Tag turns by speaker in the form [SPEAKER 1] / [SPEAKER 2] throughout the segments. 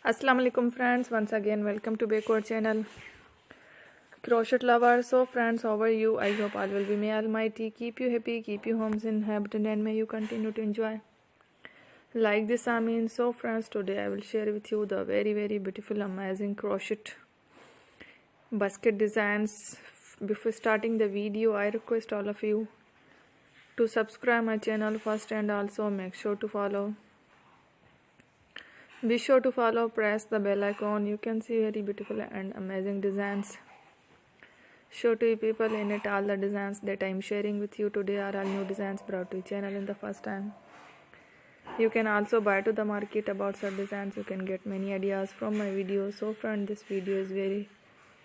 [SPEAKER 1] Assalamu alaikum friends, once again welcome to Backward channel. Crochet lovers, so friends, how are you? I hope all will be. May Almighty keep you happy, keep you homes inhabited, and may you continue to enjoy like this. I mean, so friends, today I will share with you the very beautiful amazing crochet basket designs. Before starting the video, I request all of you to subscribe my channel first, and also make sure to follow. Be sure to follow, press the bell icon. You can see very beautiful and amazing designs. Show to you people in it. All the designs that I am sharing with you today are all new designs brought to your channel in the first time. You can also buy to the market about such designs. You can get many ideas from my videos. So friend, this video is very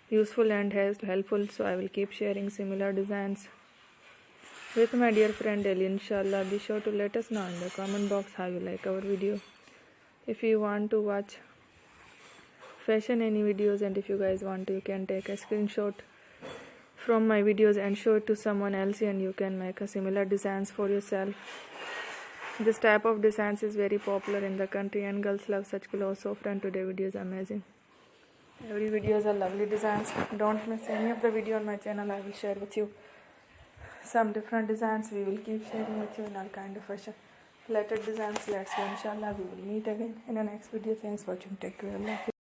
[SPEAKER 1] useful and helpful. So I will keep sharing similar designs with my dear friend daily, inshallah. Be sure to let us know in the comment box how you like our video. If you want to watch fashion any videos, and if you guys want to, you can take a screenshot from my videos and show it to someone else, and you can make a similar designs for yourself. This type of designs is very popular in the country and girls love such clothes. So friend, today video is amazing. Every videos are lovely designs. Don't miss any of the video on my channel. I will share with you some different designs. We will keep sharing with you in all kind of fashion related designs. Let's go, inshallah. We will meet again in the next video. Thanks for watching. Take care. Allah.